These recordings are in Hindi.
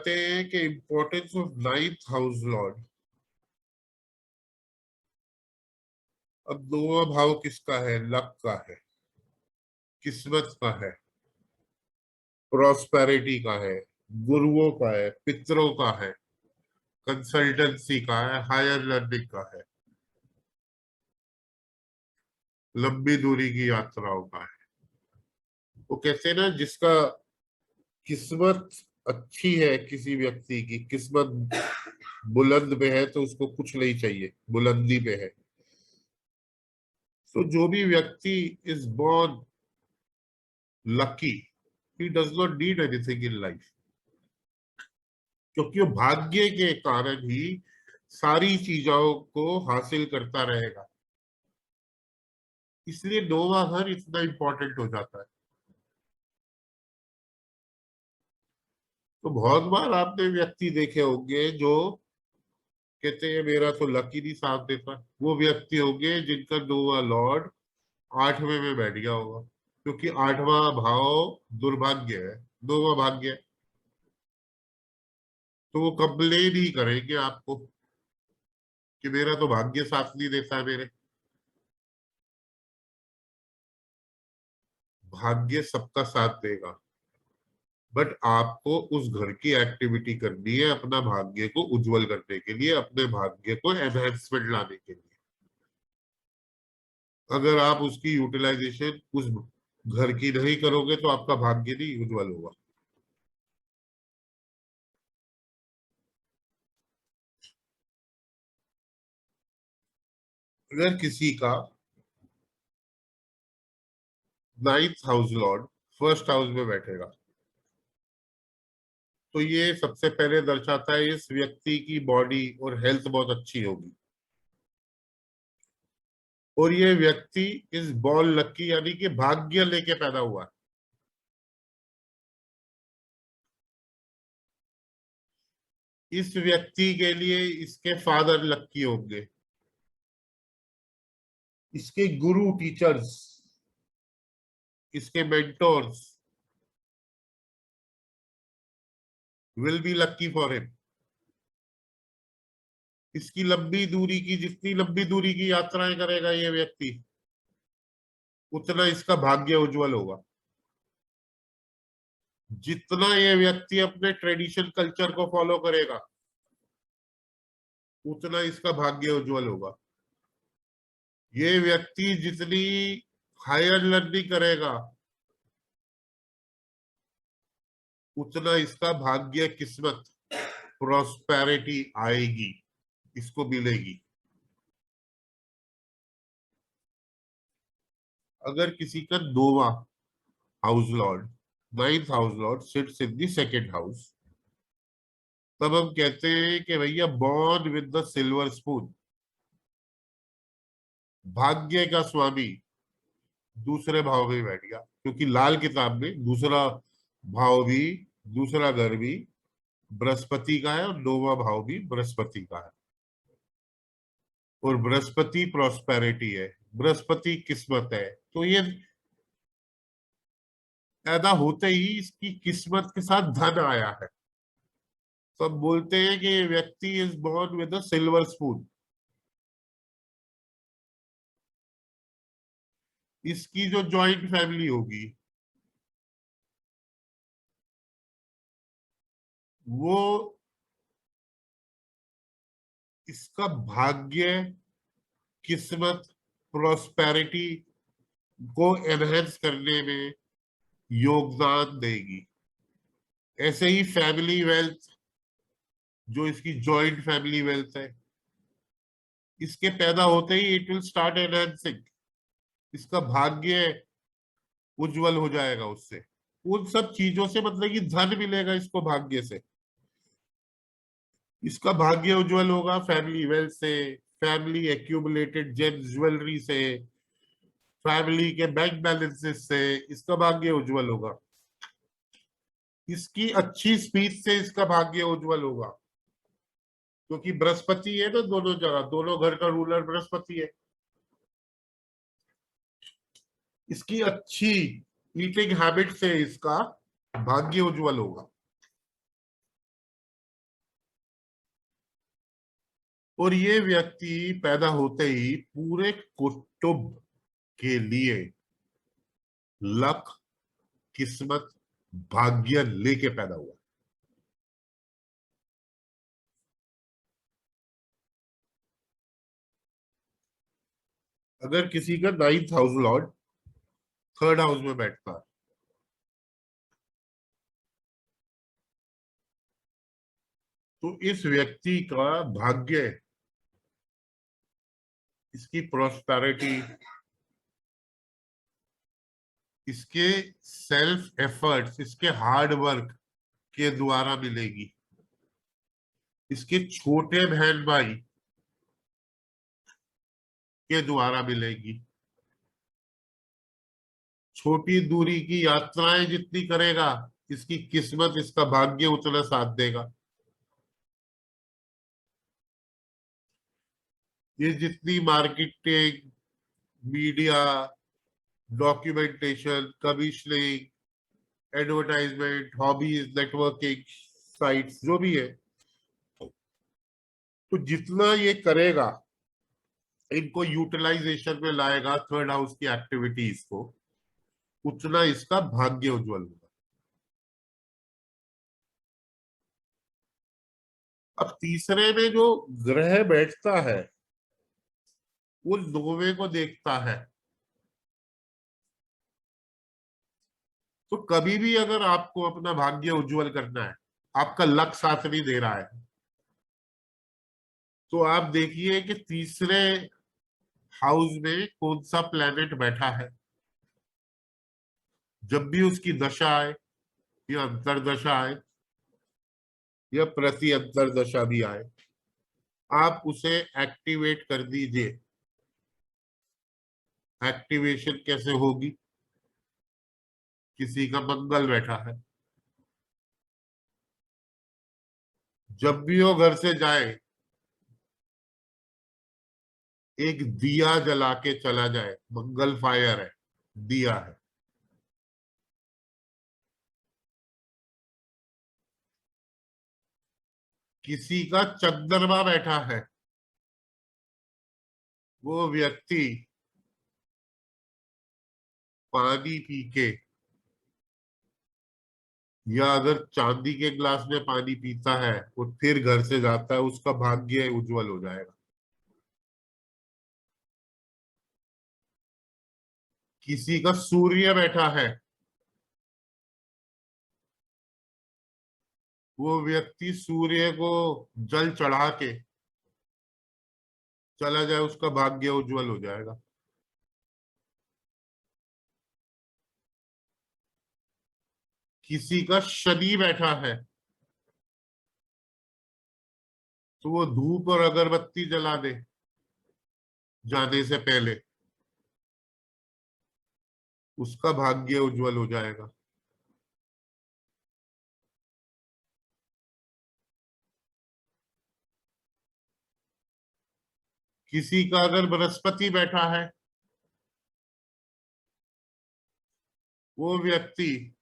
बताते हैं कि importance of ninth house Lord. अब नौवां भाव किसका है? लक का है, किस्मत का है, प्रॉस्पेरिटी का है, गुरुओं का है, पितरों का है, कंसल्टेंसी का है, हायर लर्निंग का है, लंबी दूरी की यात्राओं का है। वो कहते हैं ना, जिसका किस्मत अच्छी है, किसी व्यक्ति की किस्मत बुलंद पे है तो उसको कुछ नहीं चाहिए, बुलंदी पे है। तो जो भी व्यक्ति is born lucky, he does not need anything in life, क्योंकि वो भाग्य के कारण ही सारी चीजों को हासिल करता रहेगा। इसलिए नौवां घर इतना इंपॉर्टेंट हो जाता है। तो बहुत बार आपने व्यक्ति देखे होंगे जो कहते हैं मेरा तो लकी नहीं साथ देता, वो व्यक्ति होंगे जिनका नौवां लॉर्ड आठवें में बैठ गया होगा, क्योंकि आठवां भाव दुर्भाग्य है, नौवां भाग्य है। तो वो कंप्लेन ही करेंगे आपको कि मेरा तो भाग्य साथ नहीं देता है मेरे। भाग्य सबका साथ देगा, बट आपको उस घर की एक्टिविटी करनी है अपना भाग्य को उज्जवल करने के लिए, अपने भाग्य को एनहेंसमेंट लाने के लिए। अगर आप उसकी यूटिलाइजेशन उस घर की नहीं करोगे तो आपका भाग्य नहीं उज्जवल होगा। अगर किसी का ninth house Lord first house में बैठेगा तो ये सबसे पहले दर्शाता है इस व्यक्ति की बॉडी और हेल्थ बहुत अच्छी होगी, और ये व्यक्ति इस बॉल लकी यानी कि भाग्य लेके पैदा हुआ है। इस व्यक्ति के लिए इसके फादर लकी होंगे, इसके गुरु टीचर्स, इसके mentors will be lucky for him. इसकी लंबी दूरी की, जितनी लंबी दूरी की यात्राएं करेगा ये व्यक्ति, उतना इसका भाग्य उज्जवल होगा। जितना ये व्यक्ति अपने ट्रेडिशन कल्चर को फॉलो करेगा उतना इसका भाग्य उज्जवल होगा। ये व्यक्ति जितनी हायर लर्निंग करेगा उतना इसका भाग्य, किस्मत, प्रॉस्पेरिटी आएगी, इसको मिलेगी। अगर किसी का नौवां house Lord, ninth house Lord sits in the second house, तब हम कहते हैं कि भैया born with the silver spoon, भाग्य का स्वामी दूसरे भाव में बैठ गया, क्योंकि लाल किताब में दूसरा भाव भी, दूसरा घर भी बृहस्पति का है और नौवां भाव भी बृहस्पति का है। और बृहस्पति प्रॉस्पेरिटी है, बृहस्पति किस्मत है। तो ये पैदा होते ही इसकी किस्मत के साथ धन आया है। तो हम बोलते हैं कि व्यक्ति is born with a silver spoon. इसकी जो जॉइंट फैमिली होगी वो इसका भाग्य, किस्मत, प्रॉस्पेरिटी को एनहेंस करने में योगदान देगी। ऐसे ही फैमिली वेल्थ, जो इसकी जॉइंट फैमिली वेल्थ है, इसके पैदा होते ही इट विल स्टार्ट एनहेंसिंग, इसका भाग्य उज्जवल हो जाएगा उससे, उन सब चीजों से, मतलब कि धन मिलेगा इसको भाग्य से। इसका भाग्य उज्जवल होगा फैमिली वेल्थ से, फैमिली एक्यूमुलेटेड जेम्स ज्वेलरी से, फैमिली के बैंक बैलेंसेस से इसका भाग्य उज्जवल होगा। इसकी अच्छी स्पीच से इसका भाग्य उज्जवल होगा, क्योंकि बृहस्पति है ना, दोनों जगह, दोनों घर का रूलर बृहस्पति है। इसकी अच्छी ईटिंग हैबिट से इसका भाग्य उज्जवल होगा। और ये व्यक्ति पैदा होते ही पूरे कुटुंब के लिए लक, किस्मत, भाग्य लेके पैदा हुआ। अगर किसी का 9th house Lord 3rd house में बैठता है, तो इस व्यक्ति का भाग्य, इसकी प्रॉस्पेरिटी, इसके सेल्फ एफर्ट्स, इसके हार्ड वर्क के द्वारा मिलेगी। इसके छोटे बहन भाई के द्वारा मिलेगी। छोटी दूरी की यात्राएं जितनी करेगा, इसकी किस्मत, इसका भाग्य उतना साथ देगा। ये जितनी marketing, media, documentation, commissioning, advertisement, hobbies, networking sites जो भी है, तो जितना ये करेगा, इनको यूटिलाइजेशन में लाएगा 3rd हाउस की एक्टिविटीज को, उतना इसका भाग्य उज्जवल होगा। अब तीसरे में जो ग्रह बैठता है वो 9वें को देखता है। तो कभी भी अगर आपको अपना भाग्य उज्जवल करना है, आपका लक साथ नहीं दे रहा है, तो आप देखिए कि तीसरे हाउस में कौन सा प्लेनेट बैठा है। जब भी उसकी दशा आए, या अंतरदशा आए, या प्रति अंतरदशा भी आए, आप उसे एक्टिवेट कर दीजिए। एक्टिवेशन कैसे होगी? किसी का मंगल बैठा है, जब भी वो घर से जाए, एक दिया जला के चला जाए। मंगल फायर है, दिया है। किसी का चंद्रमा बैठा है, वो व्यक्ति पानी पी के, या अगर चांदी के गिलास में पानी पीता है, वो फिर घर से जाता है, उसका भाग्य उज्जवल हो जाएगा। किसी का सूर्य बैठा है, वो व्यक्ति सूर्य को जल चढ़ा के चला जाए, उसका भाग्य उज्जवल हो जाएगा। किसी का शनि बैठा है, तो वो धूप और अगरबत्ती जला दे जाने से पहले, उसका भाग्य उज्जवल हो जाएगा। किसी का अगर बृहस्पति बैठा है, वो व्यक्ति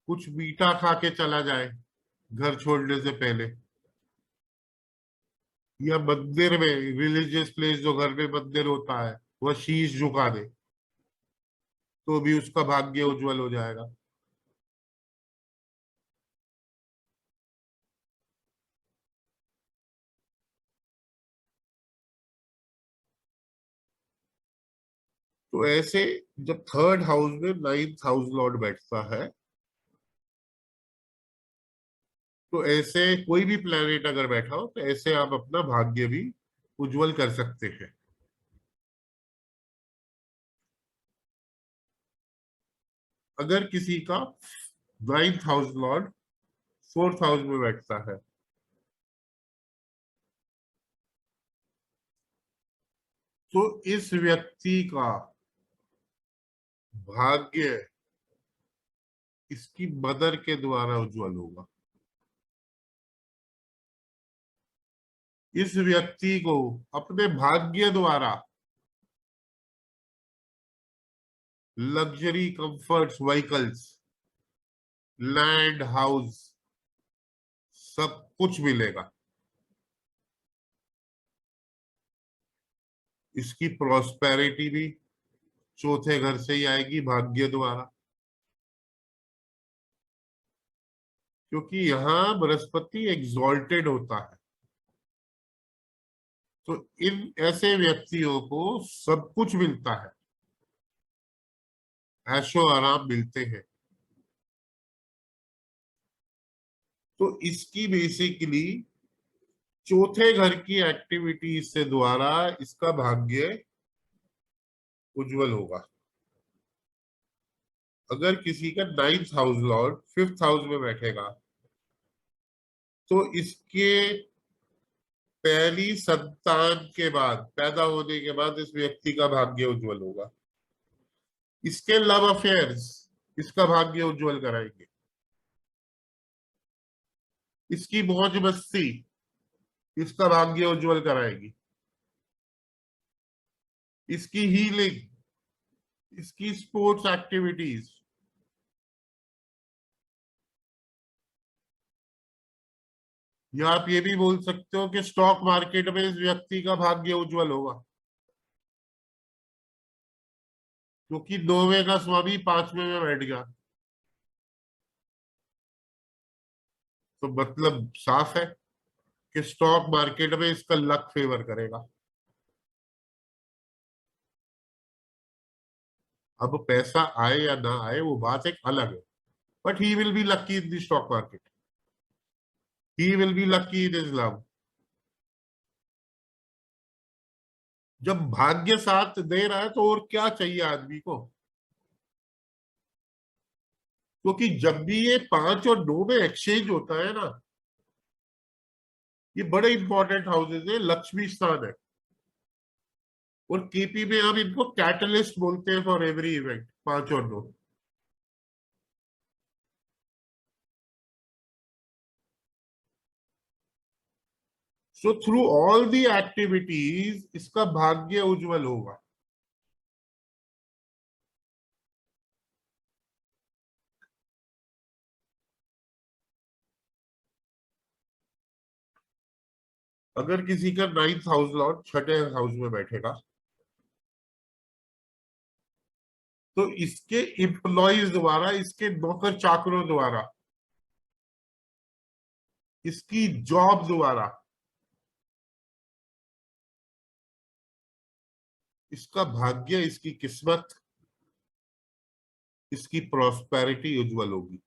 कुछ मीठा खा के चला जाए घर छोड़ने से पहले, या मंदिर में, रिलीजियस प्लेस जो घर में मंदिर होता है, वह शीश झुका दे, तो भी उसका भाग्य उज्जवल हो जाएगा। तो ऐसे जब 3rd हाउस में 9th हाउस लॉर्ड बैठता है, तो ऐसे कोई भी प्लेनेट अगर बैठा हो, तो ऐसे आप अपना भाग्य भी उज्जवल कर सकते हैं। अगर किसी का 9th house Lord 4th house में बैठता है, तो इस व्यक्ति का भाग्य इसकी मदर के द्वारा उज्जवल होगा। इस व्यक्ति को अपने भाग्य द्वारा luxury comforts, vehicles, land, house, सब कुछ मिलेगा। इसकी प्रॉस्पेरिटी भी चौथे घर से ही आएगी, भाग्य द्वारा, क्योंकि यहाँ बृहस्पति एग्जॉल्टेड होता है। तो इन ऐसे व्यक्तियों को सब कुछ मिलता है, ऐशो आराम मिलते हैं। तो इसकी बेसिकली चौथे घर की एक्टिविटी से द्वारा इसका भाग्य उज्जवल होगा। अगर किसी का 9th house Lord 5th house में बैठेगा तो इसके पहली संतान के बाद, पैदा होने के बाद, इस व्यक्ति का भाग्य उज्जवल होगा। इसके लव अफेयर्स इसका भाग्य उज्जवल कराएंगे। इसकी मौज मस्ती इसका भाग्य उज्जवल कराएगी। इसकी हीलिंग, इसकी स्पोर्ट्स एक्टिविटीज, या आप ये भी बोल सकते हो कि स्टॉक मार्केट में इस व्यक्ति का भाग्य उज्जवल होगा, क्योंकि 9वें का स्वामी 5वें में बैठ गया। तो मतलब साफ है कि स्टॉक मार्केट में इसका लक फेवर करेगा। अब पैसा आए या ना आए वो बात एक अलग है, but he will be lucky in the stock market, he will be lucky in his love. जब भाग्य साथ दे रहा है तो और क्या चाहिए आदमी को। क्योंकि जब भी ये 5 और 9 में एक्सचेंज होता है ना, ये बड़े इंपॉर्टेंट हाउसेज है, लक्ष्मी स्थान है। और केपी में हम इनको कैटलिस्ट बोलते हैं फॉर एवरी इवेंट, 5 और 9। So through all the activities इसका भाग्य उज्जवल होगा। अगर किसी का 9th हाउस लॉर्ड 6ठे हाउस में बैठेगा तो इसके एम्प्लॉयज द्वारा, इसके नौकर चाकरों द्वारा, इसकी जॉब द्वारा इसका भाग्य, इसकी किस्मत, इसकी प्रॉस्पेरिटी उज्जवल होगी।